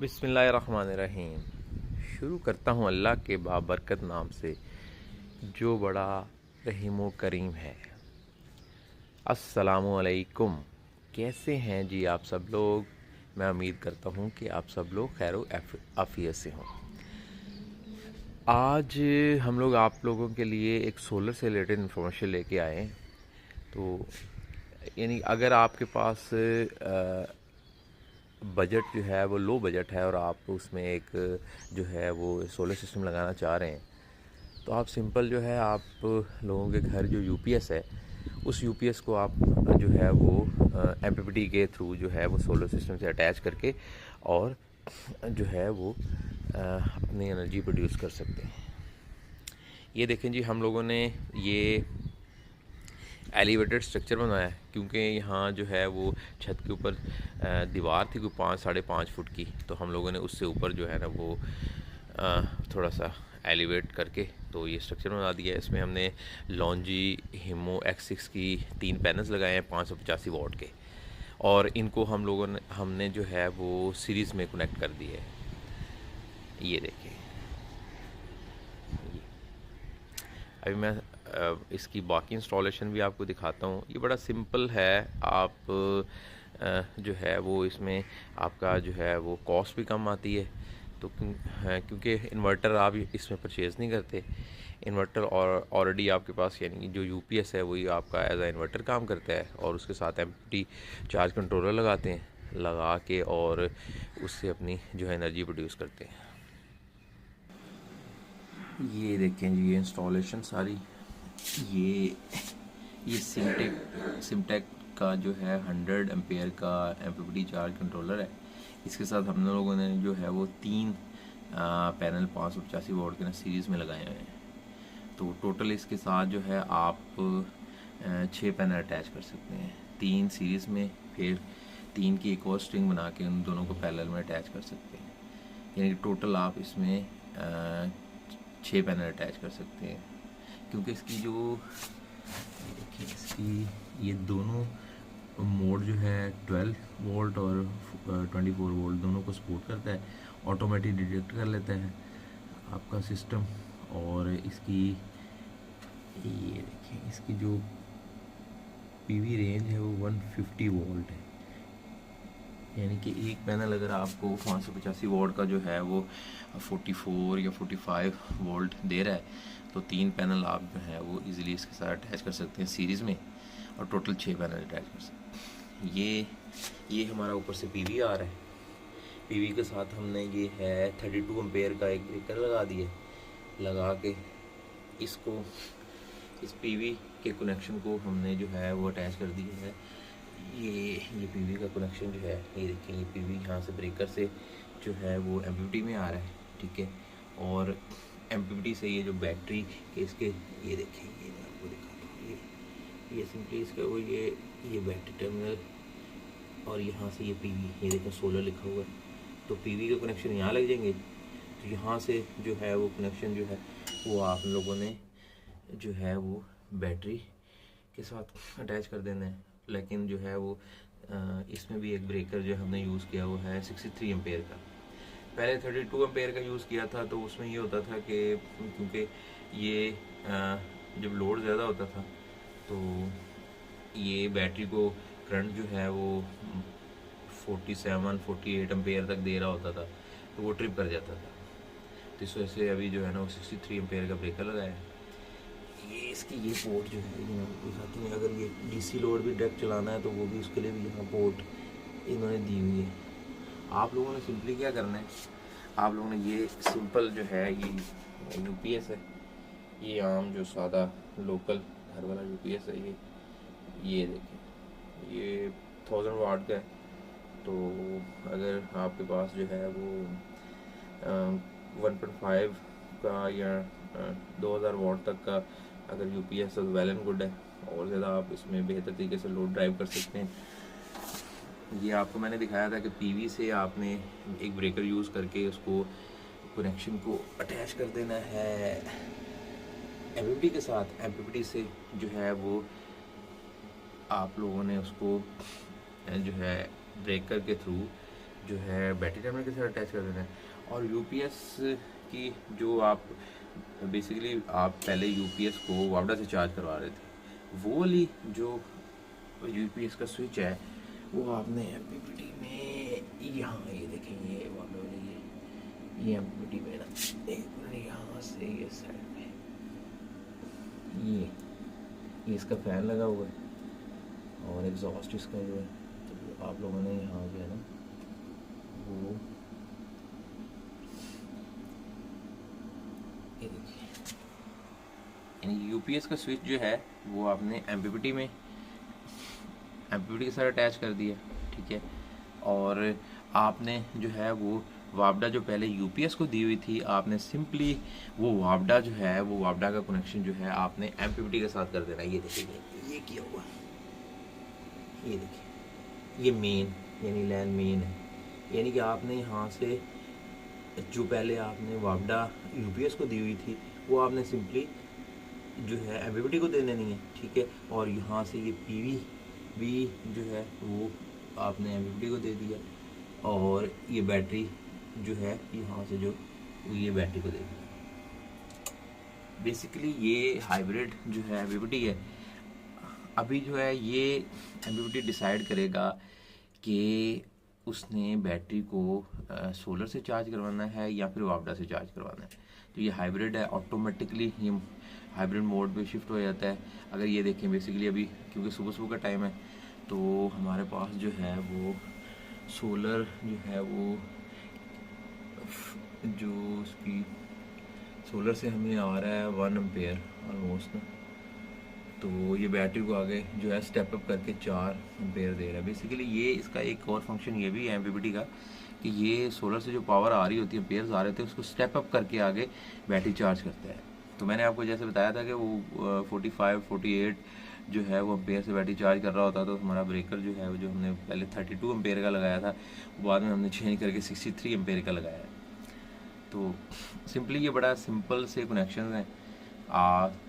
बिस्मिल्लाहिर्रहमानिर्रहीम। शुरू करता हूँ अल्लाह के बाबरकत नाम से जो बड़ा रहीम व करीम है। अस्सलामु अलैकुम। कैसे हैं जी आप सब लोग? मैं उम्मीद करता हूँ कि आप सब लोग खैर व आफियत से हों। आज हम लोग आप लोगों के लिए एक सोलर से रिलेटेड इन्फॉर्मेशन लेके आए हैं। तो यानी अगर आपके पास बजट जो है वो लो बजट है और आप उसमें एक जो है वो सोलर सिस्टम लगाना चाह रहे हैं, तो आप सिंपल जो है आप लोगों के घर जो यूपीएस है उस यूपीएस को आप जो है वो एमपीपीटी के थ्रू जो है वो सोलर सिस्टम से अटैच करके और जो है वो अपनी एनर्जी प्रोड्यूस कर सकते हैं। ये देखें जी, हम लोगों ने ये एलिवेटेड स्ट्रक्चर बनाया है क्योंकि यहाँ जो है वो छत के ऊपर दीवार थी कोई 5-5.5 फुट की, तो हम लोगों ने उससे ऊपर जो है ना वो थोड़ा सा एलिवेट करके तो ये स्ट्रक्चर बना दिया है। इसमें हमने लॉन्जी हिमो X6 की 3 पैनल्स लगाए हैं 585 वॉट के, और इनको हमने जो है वो सीरीज़ में कनेक्ट कर दिए है। ये देखिए, अभी मैं इसकी बाकी इंस्टॉलेशन भी आपको दिखाता हूँ। ये बड़ा सिंपल है। आप जो है वो इसमें आपका जो है वो कॉस्ट भी कम आती है। तो क्योंकि इन्वर्टर आप इसमें परचेज़ नहीं करते, इन्वर्टर और ऑलरेडी आपके पास यानी जो यूपीएस है वही आपका एज आ इन्वर्टर काम करता है, और उसके साथ एमपीटी चार्ज कंट्रोलर लगाते हैं, लगा के और उससे अपनी जो है एनर्जी प्रोड्यूस करते हैं। ये देखें जी, ये इंस्टॉलेशन सारी ये सिमटेक का जो है 100 एम्पेयर का एमपीपीटी चार्ज कंट्रोलर है। इसके साथ हम लोगों ने जो है वो 3 पैनल 585 वोल्ट के ना सीरीज़ में लगाए हुए हैं। तो टोटल इसके साथ जो है आप 6 पैनल अटैच कर सकते हैं, 3 सीरीज़ में, फिर 3 की एक और स्ट्रिंग बना के उन दोनों को पैरेलल में अटैच कर सकते हैं। यानी कि टोटल आप इसमें 6 पैनल अटैच कर सकते हैं। क्योंकि इसकी जो देखिए इसकी ये दोनों मोड जो है 12 वोल्ट और 24 वोल्ट दोनों को सपोर्ट करता है, ऑटोमेटिक डिटेक्ट कर लेता है आपका सिस्टम। और इसकी ये देखिए, इसकी जो पीवी रेंज है वो 150 वोल्ट है। यानी कि एक पैनल अगर आपको 585 वोल्ट का जो है वो 44 या 45 वोल्ट दे रहा है, तो 3 पैनल आप जो है वो इजीली इसके साथ अटैच कर सकते हैं सीरीज़ में, और टोटल 6 पैनल अटैच कर सकते हैं। ये हमारा ऊपर से पीवी आ रहा है। पीवी के साथ हमने ये है 32 एम्पेयर का एक ब्रेकर लगा दिया, लगा के इसको इस पीवी के कनेक्शन को हमने जो है वो अटैच कर दिया है। ये पीवी का कनेक्शन जो है, ये देखिए, ये पीवी यहाँ से ब्रेकर से जो है वो एमपीपीटी में आ रहा है, ठीक है। और एमपीपीटी से ये जो बैटरी के इसके ये देखिए, ये मैं आपको दिखाता हूँ, ये सिंपली इसका वो ये बैटरी टर्मिनल, और यहाँ से ये पीवी, ये देखो सोलर लिखा हुआ है, तो पीवी का कनेक्शन यहाँ लग जाएंगे। तो यहाँ से जो है वो कनेक्शन जो है वो आप लोगों ने जो है वो बैटरी के साथ अटैच कर देना है। लेकिन जो है वो इसमें भी एक ब्रेकर जो हमने यूज़ किया वो है 63 एम्पेयर का। पहले 32 एम्पेयर का यूज़ किया था, तो उसमें ये होता था कि क्योंकि ये जब लोड ज़्यादा होता था तो ये बैटरी को करंट जो है वो 47-48 एम्पेयर तक दे रहा होता था, तो वो ट्रिप कर जाता था। तो इस वजह से अभी जो है ना वो 63 एम्पेयर का ब्रेकर लगाया है। ये इसकी ये पोर्ट जो है ये दिखाते हैं, अगर ये डीसी लोड भी डायरेक्ट चलाना है तो वो भी उसके लिए भी यहाँ पोर्ट इन्होंने दी हुई है। आप लोगों ने सिंपली क्या करना है, आप लोगों ने ये सिंपल जो है ये यूपीएस है, ये आम जो सादा लोकल घर वाला यूपीएस है, ये देखें, ये 1000 वाट का है। तो अगर आपके पास जो है वो 1.5 का या 2000 वाट तक का अगर यूपीएस तो वेल एंड गुड है, और ज़्यादा आप इसमें बेहतर तरीके से लोड ड्राइव कर सकते हैं। ये आपको मैंने दिखाया था कि पीवी से आपने एक ब्रेकर यूज़ करके उसको कनेक्शन को अटैच कर देना है एमपीपीटी के साथ। एमपीपीटी से जो है वो आप लोगों ने उसको जो है ब्रेकर के थ्रू जो है बैटरी टर्मिनल के साथ अटैच कर देना है। और यूपीएस की जो आप बेसिकली आप पहले यूपीएस को वापडा से चार्ज करवा रहे थे, वो वाली जो यूपीएस का स्विच है वो आपने एमपीपीटी में यहाँ ये देखें, ये वापडा वाली ये एमपीपीटी में ना एक मिनट यहाँ से ये साइड में ये इसका फ़ैन लगा हुआ है और एग्जॉस्ट इसका जो है, तो आप लोगों ने यहाँ जो है ना वो ये देखिए, यानी यूपीएस का स्विच जो है वो आपने एमपीपीटी के साथ अटैच कर दिया, ठीक है। और आपने जो है वो वापडा जो पहले यूपीएस को दी हुई थी, आपने सिंपली वो वापडा जो है वो वापडा का कनेक्शन जो है आपने एमपीपीटी के साथ कर देना। ये देखिए ये किया हुआ, ये देखिए ये मेन यानी लैन मेन है, यानी कि आपने यहाँ से जो पहले आपने वापडा यूपीएस को दी हुई थी वो आपने सिंपली जो है एमपीपीटी को दे देनी है, ठीक है। और यहाँ से ये पीवी भी जो है वो आपने एमपीपीटी को दे दिया और ये बैटरी जो है यहाँ से जो ये बैटरी को दे दिया। बेसिकली ये हाइब्रिड जो है एमपीपीटी है। अभी जो है ये एमपीपीटी डिसाइड करेगा कि उसने बैटरी को सोलर से चार्ज करवाना है या फिर वापडा से चार्ज करवाना है। तो ये हाइब्रिड है, ऑटोमेटिकली ये हाइब्रिड मोड पे शिफ्ट हो जाता है। अगर ये देखें बेसिकली अभी क्योंकि सुबह सुबह का टाइम है तो हमारे पास जो है वो सोलर जो है वो जो उसकी सोलर से हमें आ रहा है 1 एम्पेयर ऑलमोस्ट ना, तो ये बैटरी को आगे जो है स्टेप अप करके 4 एम्पेयर दे रहा है। बेसिकली ये इसका एक और फंक्शन ये भी है एमपीपीटी का कि ये सोलर से जो पावर आ रही होती है, एम्पेयर्स आ रहे थे, उसको स्टेप अप करके आगे बैटरी चार्ज करता है। तो मैंने आपको जैसे बताया था कि वो 45-48 जो है वो एम्पेयर से बैटरी चार्ज कर रहा होता, तो हमारा ब्रेकर जो है वो जो हमने पहले 32 एम्पेयर का लगाया था वो बाद में हमने चेंज करके 63 एम्पेयर का लगाया है। तो सिंपली ये बड़ा सिंपल से कनेक्शन हैं।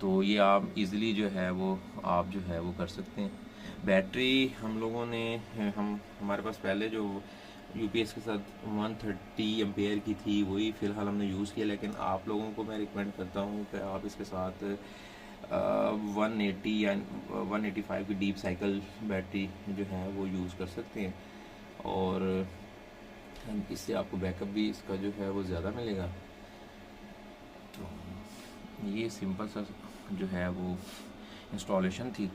तो ये आप इजीली जो है वो आप जो है वो कर सकते हैं। बैटरी हम लोगों ने हमारे पास पहले जो यूपीएस के साथ 130 एम्पेयर की थी वही फ़िलहाल हमने यूज़ किया, लेकिन आप लोगों को मैं रिकमेंड करता हूँ कि आप इसके साथ 180 या 185 की डीप साइकिल बैटरी जो है वो यूज़ कर सकते हैं और इससे आपको बैकअप भी इसका जो है वो ज़्यादा मिलेगा। तो ये सिंपल सा जो है वो इंस्टॉलेशन थी।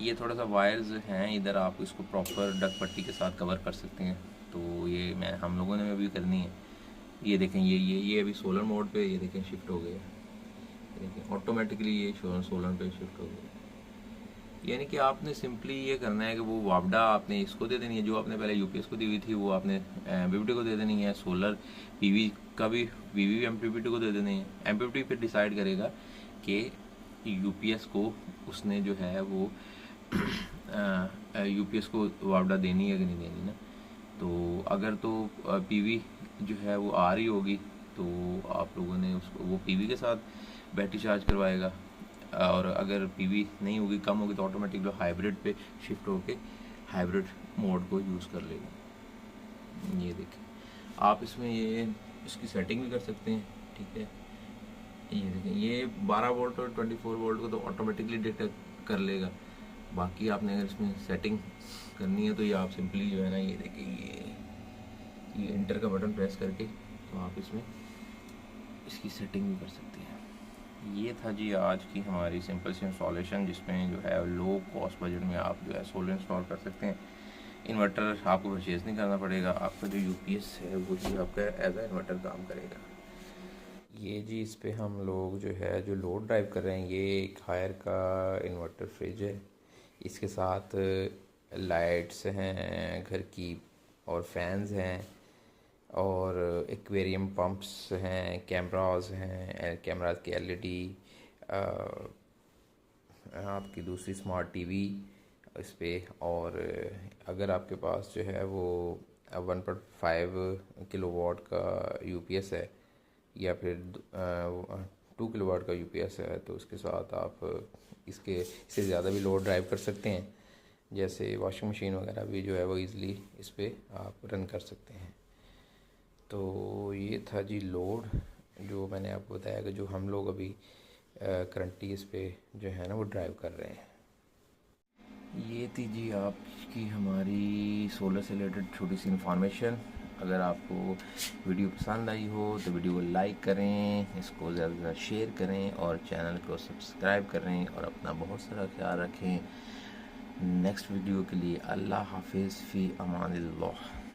ये थोड़ा सा वायर्स हैं इधर, आप इसको प्रॉपर डक पट्टी के साथ कवर कर सकते हैं। तो ये हम लोगों ने अभी करनी है। ये देखें ये अभी सोलर मोड पे ये देखें शिफ्ट हो गया, देखें ऑटोमेटिकली ये सोलर पे शिफ्ट हो गया। यानी कि आपने सिंपली ये करना है कि वो वापडा आपने इसको दे देनी है, जो आपने पहले यूपीएस को दी हुई थी वो आपने एमपीपीटी को दे देनी है। सोलर पीवी का भी पीवी एमपीपीटी को दे देनी है। एमपीपीटी फिर डिसाइड करेगा कि यूपीएस को उसने जो है वो यूपीएस को वापडा देनी है कि नहीं देनी ना। तो अगर तो पीवी जो है वो आ रही होगी तो आप लोगों ने उसको वो पीवी के साथ बैटरी चार्ज करवाएगा, और अगर पीवी नहीं होगी, कम होगी, तो ऑटोमेटिक जो हाइब्रिड पे शिफ्ट होके हाइब्रिड मोड को यूज़ कर लेगा। ये देखें आप इसमें ये इसकी सेटिंग भी कर सकते हैं, ठीक है। ये देखें ये 12 वोल्ट और 24 वोल्ट को तो ऑटोमेटिकली डिटेक्ट कर लेगा। बाकी आपने अगर इसमें सेटिंग करनी है तो ये आप सिंपली जो है ना ये देखिए ये इंटर का बटन प्रेस करके तो आप इसमें इसकी सेटिंग भी कर सकते हैं। ये था जी आज की हमारी सिंपल सी इंस्टॉलेशन, जिसमें जो है लो कॉस्ट बजट में आप जो है सोलर इंस्टॉल कर सकते हैं। इन्वर्टर आपको परचेज़ नहीं करना पड़ेगा, आपका जो यूपीएस है वो ही आपका एज ए इन्वर्टर काम करेगा। ये जी इस पे हम लोग जो है जो लोड ड्राइव कर रहे हैं, ये एक हायर का इन्वर्टर फ्रिज है। इसके साथ लाइट्स हैं घर की और फैंस हैं और एक्वेरियम पंप्स हैं, कैमरास हैं, कैमरास की एलईडी, आपकी दूसरी स्मार्ट टीवी इस पर। और अगर आपके पास जो है वो 1.5 किलोवाट का यूपीएस है या फिर 2 किलोवाट का यूपीएस है तो उसके साथ आप इससे ज़्यादा भी लोड ड्राइव कर सकते हैं। जैसे वॉशिंग मशीन वगैरह भी जो है वो ईज़िली इस पर आप रन कर सकते हैं। तो ये था जी लोड, जो मैंने आपको बताया कि जो हम लोग अभी करंटली इस पे जो है ना वो ड्राइव कर रहे हैं। ये थी जी आपकी हमारी सोलर से रिलेटेड छोटी सी इन्फॉर्मेशन। अगर आपको वीडियो पसंद आई हो तो वीडियो को लाइक करें, इसको ज़्यादा से ज़्यादा शेयर करें और चैनल को सब्सक्राइब करें और अपना बहुत सारा ख्याल रखें। नेक्स्ट वीडियो के लिए अल्लाह हाफिज़ फ़ी अमानिल्लाह।